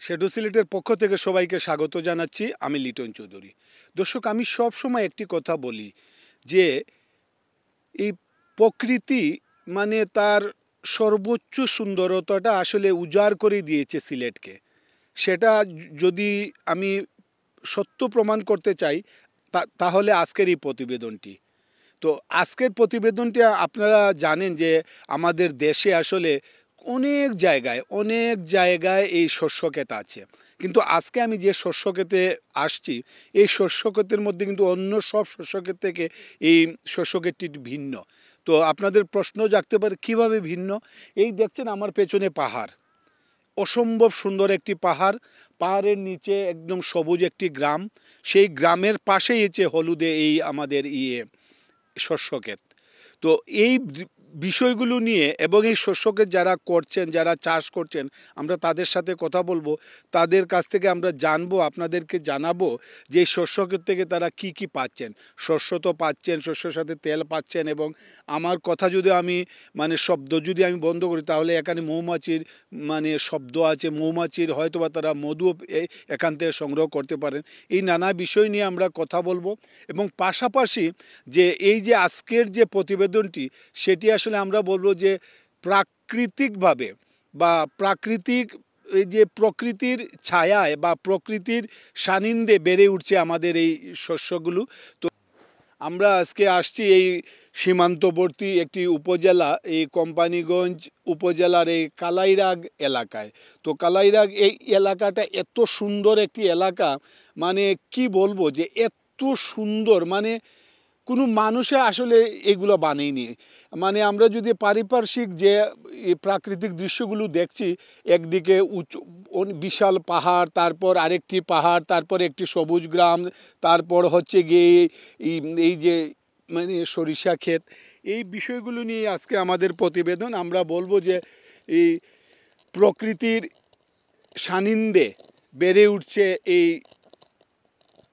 Shadow সিলেটের পক্ষ থেকে সবাইকে স্বাগত জানাচ্ছি। আমি লিটন চৌধুরী। দর্শক, আমি সব সময় একটি কথা বলি যে এই প্রকৃতি মানে তার সর্বোচ্চ সুন্দরতাটা আসলে উজাড় করে দিয়েছে সিলেটকে। সেটা যদি আমি সত্য প্রমাণ করতে চাই তাহলে আজকের এই প্রতিবেদনটি। তো আজকের প্রতিবেদনটি আপনারা জানেন যে আমাদের দেশে আসলে অনেক জায়গায় এই শস্য ক্ষেত আছে, কিন্তু আজকে আমি যে শস্য ক্ষেতে আসছি এই শস্য ক্ষেতের মধ্যে কিন্তু অন্য সব শস্য ক্ষেত থেকে এই শস্য ক্ষেতটি ভিন্ন। তো আপনাদের প্রশ্ন জাগতে পারে কিভাবে ভিন্ন। এই দেখছেন আমার পেছনে পাহাড়, অসম্ভব সুন্দর একটি পাহাড়, পাহাড়ের নিচে একদম সবুজ একটি গ্রাম, সেই গ্রামের পাশেই হচ্ছে হলুদে এই আমাদের শস্য ক্ষেত। তো এই বিষয়গুলো নিয়ে এবং এই শস্যকে যারা করছেন, যারা চাষ করছেন, আমরা তাদের সাথে কথা বলবো, তাদের কাছ থেকে আমরা জানবো, আপনাদেরকে জানাবো যে এই শস্য ক্ষেত থেকে তারা কি কি পাচ্ছেন। শস্য তো পাচ্ছেন, শস্যের সাথে তেল পাচ্ছেন, এবং আমার কথা যদি আমি শব্দ যদি আমি বন্ধ করি তাহলে এখানে মৌমাছির শব্দ আছে, মৌমাছির হয়তো বা তারা মধু এখান থেকে সংগ্রহ করতে পারেন। এই নানা বিষয় নিয়ে আমরা কথা বলবো, এবং পাশাপাশি যে এই যে আজকের যে প্রতিবেদনটি সেটি আসলে আমরা বলবো যে প্রাকৃতিকভাবে বা এই যে প্রকৃতির ছায়ায় বা প্রকৃতির সান্নিধ্যে বেড়ে উঠছে আমাদের এই শস্যগুলো। তো আমরা আজকে আসছি এই সীমান্তবর্তী একটি উপজেলা, এই কোম্পানিগঞ্জ উপজেলার এই কালাইরাগ এলাকায়। তো কালাইরাগ এই এলাকাটা এত সুন্দর একটি এলাকা, কি বলবো যে এত সুন্দর, কোনো মানুষে আসলে এগুলো বানায়নি। আমরা যদি পারিপার্শ্বিক যে প্রাকৃতিক দৃশ্যগুলো দেখছি, একদিকে উঁচু বিশাল পাহাড়, তারপর আরেকটি পাহাড়, তারপর একটি সবুজ গ্রাম, তারপর হচ্ছে গিয়ে এই যে সরিষা ক্ষেত, এই বিষয়গুলো নিয়ে আজকে আমাদের প্রতিবেদন। আমরা বলবো যে এই প্রকৃতির সান্নিধ্যে বেড়ে উঠছে এই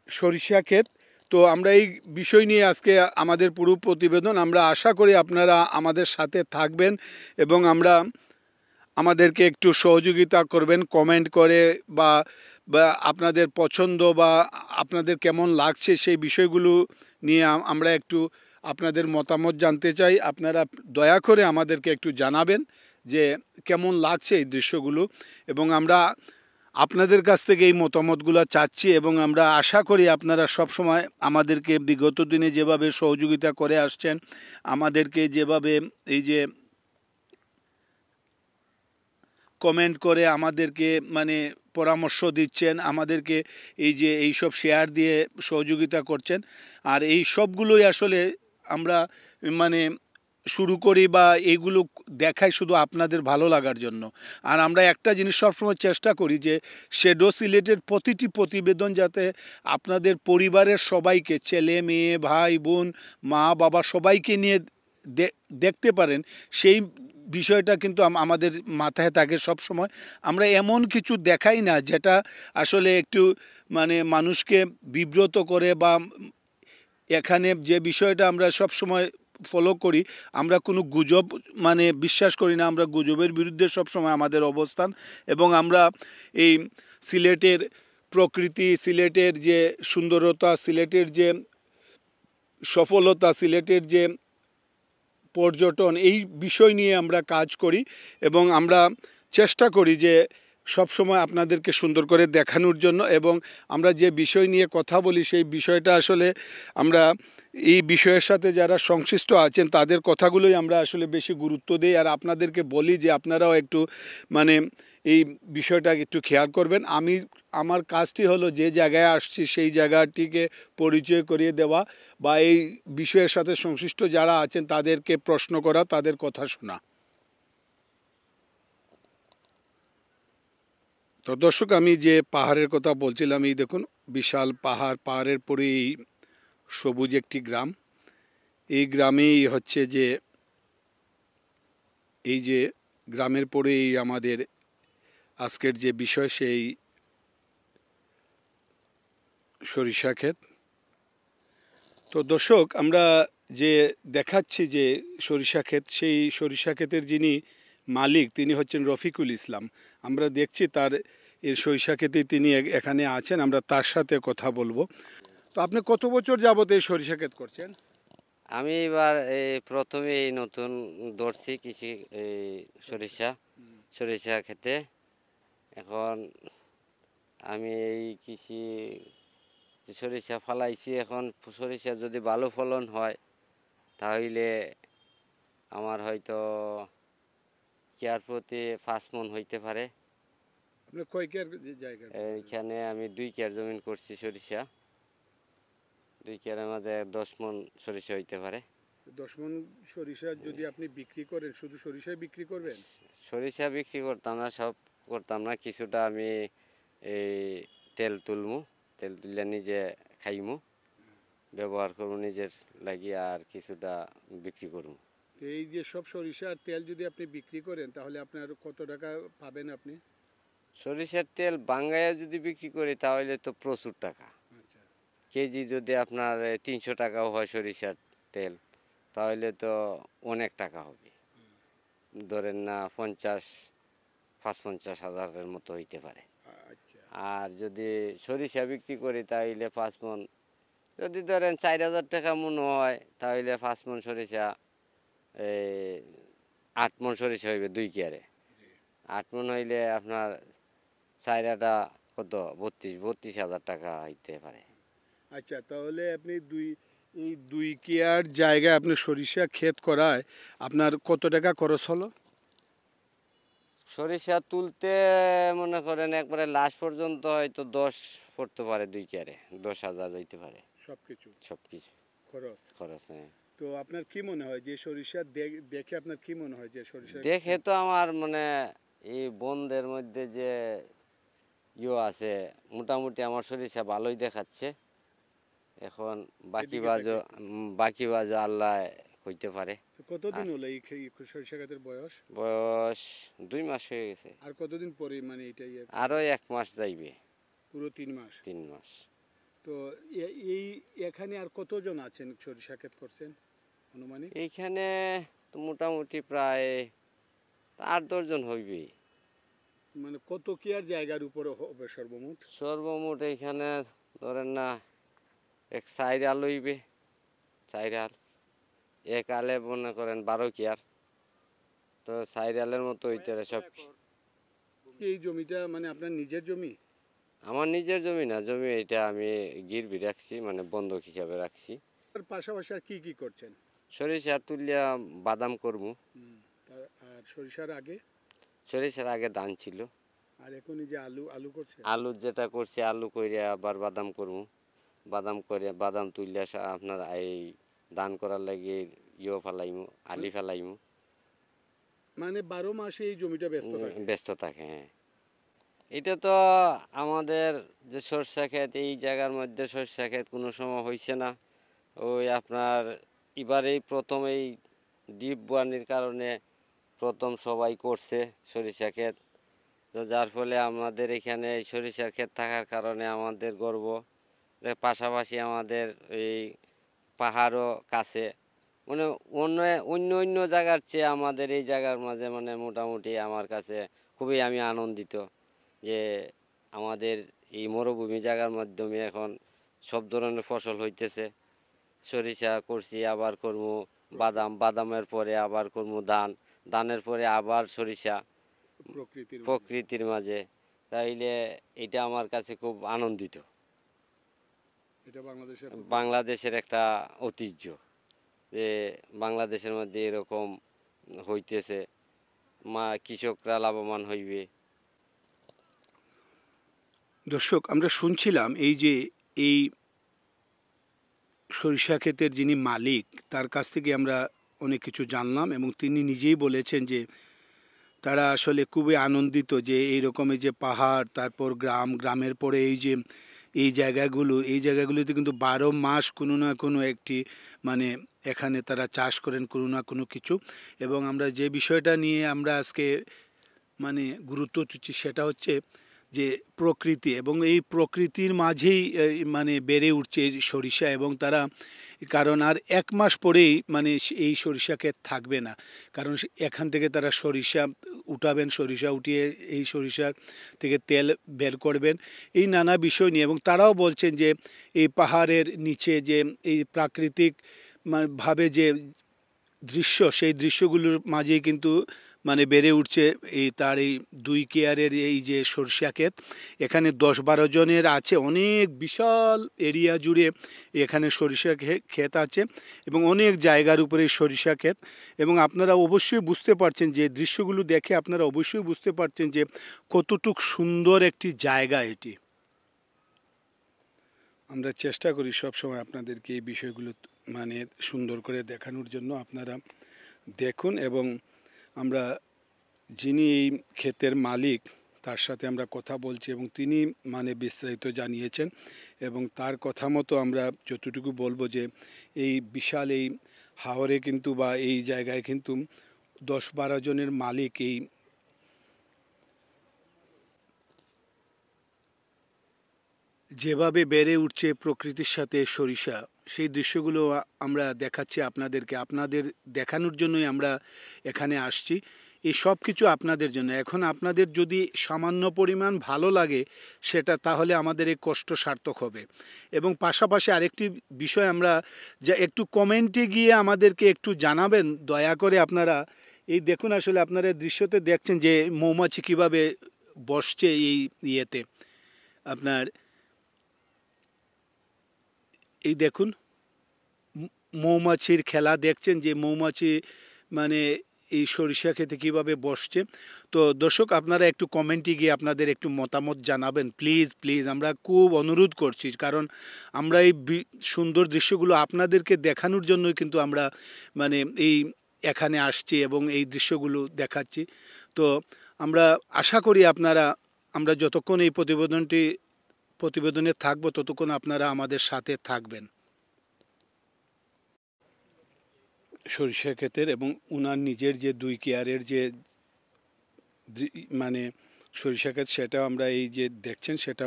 সরিষা ক্ষেত। তো আমরা এই বিষয় নিয়ে আজকে আমাদের পুরো প্রতিবেদন। আমরা আশা করি আপনারা আমাদের সাথে থাকবেন এবং আমাদেরকে একটু সহযোগিতা করবেন কমেন্ট করে, বা আপনাদের পছন্দ বা আপনাদের কেমন লাগছে সেই বিষয়গুলো নিয়ে আমরা একটু আপনাদের মতামত জানতে চাই। আপনারা দয়া করে আমাদেরকে একটু জানাবেন যে কেমন লাগছে এই দৃশ্যগুলো, এবং আমরা আপনাদের কাছ থেকে এই মতামতগুলো চাচ্ছি, এবং আমরা আশা করি আপনারা সব সময় আমাদেরকে বিগত দিনে যেভাবে সহযোগিতা করে আসছেন, আমাদেরকে যেভাবে এই যে কমেন্ট করে আমাদেরকে পরামর্শ দিচ্ছেন, আমাদেরকে এই যে এইসব শেয়ার দিয়ে সহযোগিতা করছেন, আর এই সবগুলোই আসলে আমরা শুরু করি বা এইগুলো দেখাই শুধু আপনাদের ভালো লাগার জন্য। আর আমরা একটা জিনিস সবসময় চেষ্টা করি যে শ্যাডো সিলেটের প্রতিটি প্রতিবেদন যাতে আপনাদের পরিবারের সবাইকে, ছেলে মেয়ে ভাই বোন মা বাবা সবাইকে নিয়ে দেখতে পারেন, সেই বিষয়টা কিন্তু আমাদের মাথায় থাকে সব সময়। আমরা এমন কিছু দেখাই না যেটা আসলে একটু মানুষকে বিব্রত করে, বা এখানে যে বিষয়টা আমরা সব সময় ফলো করি, আমরা কোনো গুজব বিশ্বাস করি না। আমরা গুজবের বিরুদ্ধে সব সময় আমাদের অবস্থান, এবং আমরা এই সিলেটের প্রকৃতি, সিলেটের যে সুন্দরতা, সিলেটের যে সফলতা, সিলেটের যে পর্যটন, এই বিষয় নিয়ে আমরা কাজ করি, এবং আমরা চেষ্টা করি যে সব সময় আপনাদেরকে সুন্দর করে দেখানোর জন্য। এবং আমরা যে বিষয় নিয়ে কথা বলি সেই বিষয়টা আসলে আমরা এই বিষয়ের সাথে যারা সংশ্লিষ্ট আছেন তাদের কথাগুলোই আমরা আসলে বেশি গুরুত্ব দিই, আর আপনাদেরকে বলি যে আপনারাও একটু এই বিষয়টা একটু খেয়াল করবেন। আমার কাজটি হলো যে জায়গায় আসছি সেই জায়গাটিকে পরিচয় করিয়ে দেওয়া, বা এই বিষয়ের সাথে সংশ্লিষ্ট যারা আছেন তাদেরকে প্রশ্ন করা, তাদের কথা শোনা। তো দর্শক, আমি যে পাহাড়ের কথা বলছিলাম, এই দেখুন বিশাল পাহাড়, পাহাড়ের পরে এই সবুজ একটি গ্রাম। এই গ্রামেই হচ্ছে যে এই যে গ্রামের পরেই আমাদের আজকের যে বিষয় সেই সরিষা ক্ষেত। তো দর্শক, আমরা যে দেখাচ্ছি যে সরিষা ক্ষেত, সেই সরিষা ক্ষেতের যিনি মালিক তিনি হচ্ছেন রফিকুল ইসলাম। আমরা দেখছি তার এর সরিষা ক্ষেতে তিনি এখানে আছেন, আমরা তার সাথে কথা বলবো। তো আপনি কত বছর যাবত এই সরিষা ক্ষেত করছেন? আমি এবার এই প্রথমে এই নতুন ধরছি কৃষি এই সরিষা সরিষা খেতে। এখন আমি এই কৃষি যে সরিষা ফলাইছি, এখন সরিষা যদি ভালো ফলন হয় তাহলে আমার হয়তো কেয়ার প্রতি 5 মণ হইতে পারে। আপনি কয় কেয়ার জায়গা? এইখানে আমি 2 কেয়ার জমিন করছি সরিষা। 2 কেয়ারের মধ্যে 10 মণ সরিষা হইতে পারে। 10 মণ সরিষা যদি আপনি বিক্রি করেন, শুধু সরিষাই বিক্রি করবেন? সরিষা বিক্রি করতাম না, সব করতাম না, কিছুটা আমি এই তেল তুলমু, তেল তুললে নিজে খাইমু, ব্যবহার করবো নিজের লাগি, আর কিছুটা বিক্রি করবো। তো এই যে সব সরিষার তেল যদি আপনি বিক্রি করেন তাহলে আপনার কত টাকা পাবেন আপনি? সরিষার তেল বাঙ্গায়া যদি বিক্রি করি তাহলে তো প্রচুর টাকা। আচ্ছা। কেজি যদি আপনার 300 টাকাও হয় সরিষার তেল, তাহলে তো অনেক টাকা হবে। ধরেন না 50-55 হাজারের মতো হইতে পারে। আচ্ছা। আর যদি সরিষা বিক্রি করি তাহলে 5 মণ, যদি ধরেন 4,000 টাকা মন হয় তাহলে 5 মণ সরিষা, এই 8 মণ সরিষা হইবে 2 কেয়ারে। 8 মণ হইলে আপনার চাইরাটা কত 32,000 টাকা হইতে পারে। আচ্ছা, তাহলে আপনি এই 2 কেয়ার জায়গায় আপনি সরিষা ক্ষেত করায় আপনার কত টাকা খরচ হলো? সরিষা তুলতে মনে করেন একবারে লাস্ট পর্যন্ত হয়তো 10 পড়তে পারে, 2 কেয়ারে 10,000 হইতে পারে সবকিছু সব কিছু খরচ? খরচ। হ্যাঁ, তো আপনার কি মনে হয় যে সরিষা দেখে আপনার কি মনে হয় যে সরিষা? দেখে তো আমার মানে এই বনদের মধ্যে যে আছে, মোটামুটি আমার সরিষা ভালোই দেখাচ্ছে। এখন বাকি এদিকে বাজো তাকাই। বাকি বাজো আল্লাহ হইতে পারে। তো কতদিন আর হলো এই সরিষা ক্ষেতের বয়স? বয়স 2 মাস হয়ে গেছে। আর কতদিন পরে মানে এটা আরো 1 মাস যাইবে। পুরো 3 মাস? 3 মাস। তো এই এখানে আর কতজন আছেন সরিষা ক্ষেত করছেন অনুমানিক? এইখানে তো মোটামুটি প্রায় 8-10 জন হইবে। মানে কত কেয়ার জায়গার উপরে হবে সর্বমোট? সর্বমোট এইখানে ধরেন না 1 4 আল হইবে, 4 আল। 1 আলে মনে করেন 12 কেয়ার, তো 4 আলের মতো হইতে পারে সব। এই জমিটা মানে আপনার নিজের জমি? আমার নিজের জমি না, জমি এটা আমি গিরবি রাখছি, মানে বন্ধক হিসাবে রাখছি। তার পাশাপাশি আর কি কি করছেন? সরিষা তুলিয়া বাদাম করবো। আর সরিষার আগে? সরিষার আগে ধান ছিল। আর এখন এই যে আলু আলু করছে? আলু যেটা করছি, আলু করে আবার বাদাম করবো। বাদাম করে বাদাম তুলিয়া আপনার এই ধান করার লাগে ফেলাইমু, আলি ফেলাইমু। মানে 12 মাসে এই জমিটা ব্যস্ত থাকে? ব্যস্ত থাকে, হ্যাঁ। এটা তো আমাদের যে সরষা ক্ষেত, এই জায়গার মধ্যে সরষা ক্ষেত কোনো সময় হয়েছে না। ওই আপনার এবারেই প্রথম এই ডিপ বানির কারণে প্রথম সবাই করছে সরিষা ক্ষেত। তো যার ফলে আমাদের এখানে এই সরিষার ক্ষেত থাকার কারণে আমাদের গর্ব। পাশাপাশি আমাদের এই পাহাড়ও কাছে, মানে অন্য অন্য অন্য জায়গার চেয়ে আমাদের এই জায়গার মাঝে মানে মোটামুটি আমার কাছে খুবই আমি আনন্দিত যে আমাদের এই মরুভূমি জায়গার মাধ্যমে এখন সব ধরনের ফসল হইতেছে। সরিষা করছি, আবার করবো বাদাম, বাদামের পরে আবার করবো ধান, ধানের পরে আবার সরিষা প্রকৃতির মাঝে। তাইলে এটা আমার কাছে খুব আনন্দিত। এটা বাংলাদেশের একটা ঐতিহ্য যে বাংলাদেশের মধ্যে এরকম হইতেছে, কৃষকরা লাভবান হইবে। দর্শক, আমরা শুনছিলাম এই যে এই সরিষা ক্ষেতের যিনি মালিক, তার কাছ থেকে আমরা অনেক কিছু জানলাম এবং তিনি নিজেই বলেছেন যে তারা আসলে খুবই আনন্দিত যে এই রকমের যে পাহাড়, তারপর গ্রাম, গ্রামের পরে এই জায়গাগুলোতে কিন্তু 12 মাস কোনো না কোনো একটি মানে এখানে তারা চাষ করেন কোনো না কোনো কিছু। এবং আমরা যে বিষয়টা নিয়ে আমরা আজকে মানে গুরুত্ব দিচ্ছি সেটা হচ্ছে যে প্রকৃতি, এবং এই প্রকৃতির মাঝেই মানে বেড়ে উঠছে এই সরিষা, এবং তারা কারণ আর 1 মাস পরেই মানে এই সরিষা ক্ষেত থাকবে না, কারণ এখান থেকে তারা সরিষা উঠাবেন, সরিষা উঠিয়ে এই সরিষার থেকে তেল বের করবেন, এই নানা বিষয় নিয়ে। এবং তারাও বলছেন যে এই পাহাড়ের নিচে যে এই প্রাকৃতিক ভাবে যে দৃশ্য, সেই দৃশ্যগুলোর মাঝেই কিন্তু মানে বেড়ে উঠছে এই তার এই 2 কেয়ারের এই যে সরিষা ক্ষেত। এখানে 10-12 জনের আছে, অনেক বিশাল এরিয়া জুড়ে এখানে সরিষা ক্ষেত আছে এবং অনেক জায়গার উপরে সরিষা ক্ষেত। এবং আপনারা অবশ্যই বুঝতে পারছেন যে দৃশ্যগুলো দেখে আপনারা অবশ্যই বুঝতে পারছেন যে কতটুক সুন্দর একটি জায়গা এটি। আমরা চেষ্টা করি সবসময় আপনাদেরকে এই বিষয়গুলো মানে সুন্দর করে দেখানোর জন্য। আপনারা দেখুন, এবং আমরা যিনি এই ক্ষেতের মালিক তার সাথে আমরা কথা বলছি এবং তিনি মানে বিস্তারিত জানিয়েছেন, এবং তার কথা মতো আমরা যতটুকু বলবো যে এই বিশাল এই হাওরে কিন্তু বা এই জায়গায় কিন্তু 10-12 জনের মালিক এই যেভাবে বেড়ে উঠছে প্রকৃতির সাথে সরিষা, সেই দৃশ্যগুলো আমরা দেখাচ্ছি আপনাদেরকে, আপনাদের দেখানোর জন্যই আমরা এখানে আসছি। এই সব কিছু আপনাদের জন্য। এখন আপনাদের যদি সামান্য পরিমাণ ভালো লাগে সেটা, তাহলে আমাদের এই কষ্ট সার্থক হবে। এবং পাশাপাশি আরেকটি বিষয় আমরা যা একটু কমেন্টে গিয়ে আমাদেরকে একটু জানাবেন দয়া করে আপনারা। এই দেখুন, আসলে আপনারা দৃশ্যতে দেখছেন যে মৌমাছি কীভাবে বসছে এই ইয়েতে। আপনার এই দেখুন মৌমাছির খেলা দেখছেন, যে মৌমাছি মানে এই সরিষা ক্ষেতে কীভাবে বসছে। তো দর্শক, আপনারা একটু কমেন্টে গিয়ে আপনাদের একটু মতামত জানাবেন প্লিজ প্লিজ, আমরা খুব অনুরোধ করছি। কারণ আমরা এই সুন্দর দৃশ্যগুলো আপনাদেরকে দেখানোর জন্যই কিন্তু আমরা মানে এই এখানে আসছি এবং এই দৃশ্যগুলো দেখাচ্ছি। তো আমরা আশা করি আপনারা, আমরা যতক্ষণ এই প্রতিবেদনে থাকবো ততক্ষণ আপনারা আমাদের সাথে থাকবেন। সরিষা ক্ষেতের এবং উনার নিজের যে 2 কেয়ারের যে মানে সরিষা ক্ষেত, সেটা আমরা এই যে দেখছেন সেটা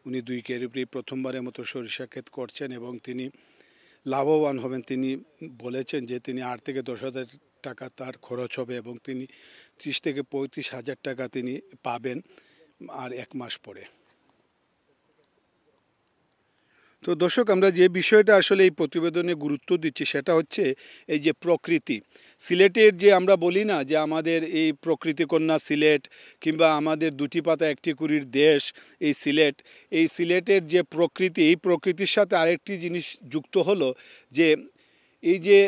উনি 2 কেয়ারের উপরে প্রথমবারের মতো সরিষা ক্ষেত করছেন এবং তিনি লাভবান হবেন। তিনি বলেছেন যে তিনি 8 থেকে 10 হাজার টাকা তার খরচ হবে এবং তিনি 30 থেকে 35 হাজার টাকা তিনি পাবেন আর 1 মাস পরে। তো দর্শক, আমরা যে বিষয়টা আসলে এই প্রতিবেদনে গুরুত্ব দিচ্ছি সেটা হচ্ছে এই যে প্রকৃতি। সিলেটের যে আমরা বলি না যে আমাদের এই প্রকৃতি কন্যা সিলেট, কিংবা আমাদের 2টি পাতা 1টি কুড়ির দেশ এই সিলেট। এই সিলেটের যে প্রকৃতি, এই প্রকৃতির সাথে আরেকটি জিনিস যুক্ত হলো যে এই যে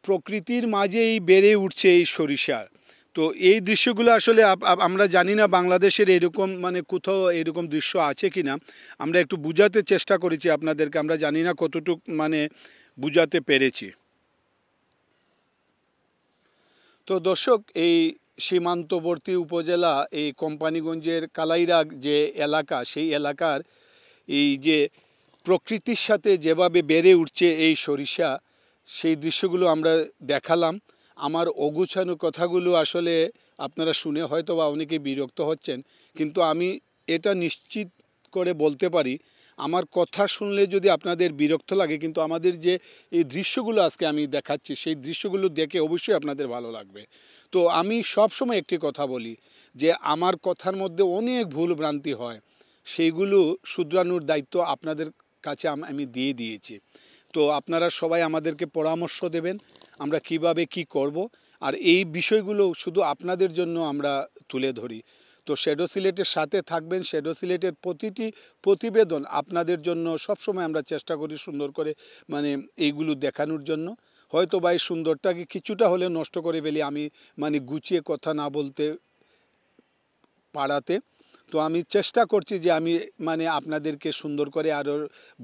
প্রকৃতির মাঝেই বেড়ে উঠছে এই সরিষা। তো এই দৃশ্যগুলো আসলে আমরা জানি না বাংলাদেশের এরকম মানে কোথাও এরকম দৃশ্য আছে কি না। আমরা একটু বোঝাতে চেষ্টা করেছি আপনাদেরকে, আমরা জানি না কতটুক মানে বোঝাতে পেরেছি। তো দর্শক, এই সীমান্তবর্তী উপজেলা এই কোম্পানিগঞ্জের কালাইরাগ যে এলাকা, সেই এলাকার এই যে প্রকৃতির সাথে যেভাবে বেড়ে উঠছে এই সরিষা, সেই দৃশ্যগুলো আমরা দেখালাম। আমার অগুছানো কথাগুলো আসলে আপনারা শুনে হয়তো বা অনেকে বিরক্ত হচ্ছেন, কিন্তু আমি এটা নিশ্চিত করে বলতে পারি, আমার কথা শুনলে যদি আপনাদের বিরক্ত লাগে, কিন্তু আমাদের যে এই দৃশ্যগুলো আজকে আমি দেখাচ্ছি সেই দৃশ্যগুলো দেখে অবশ্যই আপনাদের ভালো লাগবে। তো আমি সব সময় একটি কথা বলি যে আমার কথার মধ্যে অনেক ভুল ভ্রান্তি হয়, সেইগুলো শুধরানোর দায়িত্ব আপনাদের কাছে আমি দিয়ে দিয়েছি। তো আপনারা সবাই আমাদেরকে পরামর্শ দেবেন আমরা কিভাবে কি করব, আর এই বিষয়গুলো শুধু আপনাদের জন্য আমরা তুলে ধরি। তো শ্যাডো সিলেটের সাথে থাকবেন। শ্যাডো সিলেটের প্রতিটি প্রতিবেদন আপনাদের জন্য সবসময় আমরা চেষ্টা করি সুন্দর করে মানে এইগুলো দেখানোর জন্য। হয়তো বা এই সুন্দরটাকে কিছুটা হলে নষ্ট করে ফেলি আমি, মানে গুছিয়ে কথা না বলতে পারাতে। তো আমি চেষ্টা করছি যে আমি মানে আপনাদেরকে সুন্দর করে আরও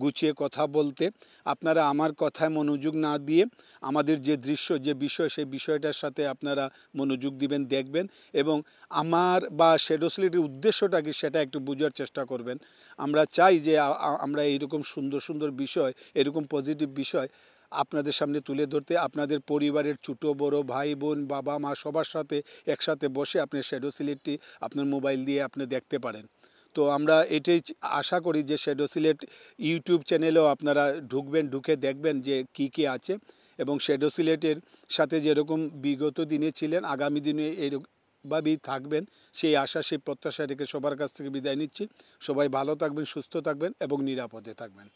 গুছিয়ে কথা বলতে। আপনারা আমার কথায় মনোযোগ না দিয়ে আমাদের যে দৃশ্য, যে বিষয়, সেই বিষয়টার সাথে আপনারা মনোযোগ দিবেন, দেখবেন, এবং আমার বা শ্যাডো সিলেটের উদ্দেশ্যটা কি সেটা একটু বোঝার চেষ্টা করবেন। আমরা চাই যে আমরা এইরকম সুন্দর সুন্দর বিষয়, এরকম পজিটিভ বিষয় আপনাদের সামনে তুলে ধরতে। আপনাদের পরিবারের ছোটো বড় ভাই বোন বাবা মা সবার সাথে একসাথে বসে আপনি শ্যাডো সিলেটটি আপনার মোবাইল দিয়ে আপনি দেখতে পারেন। তো আমরা এটাই আশা করি যে শ্যাডো সিলেট ইউটিউব চ্যানেলেও আপনারা ঢুকবেন, ঢুকে দেখবেন যে কি কি আছে, এবং শ্যাডো সিলেটের সাথে যেরকম বিগত দিনে ছিলেন আগামী দিনে এরকমভাবেই থাকবেন, সেই আশা সেই প্রত্যাশা রেখে সবার কাছ থেকে বিদায় নিচ্ছি। সবাই ভালো থাকবেন, সুস্থ থাকবেন এবং নিরাপদে থাকবেন।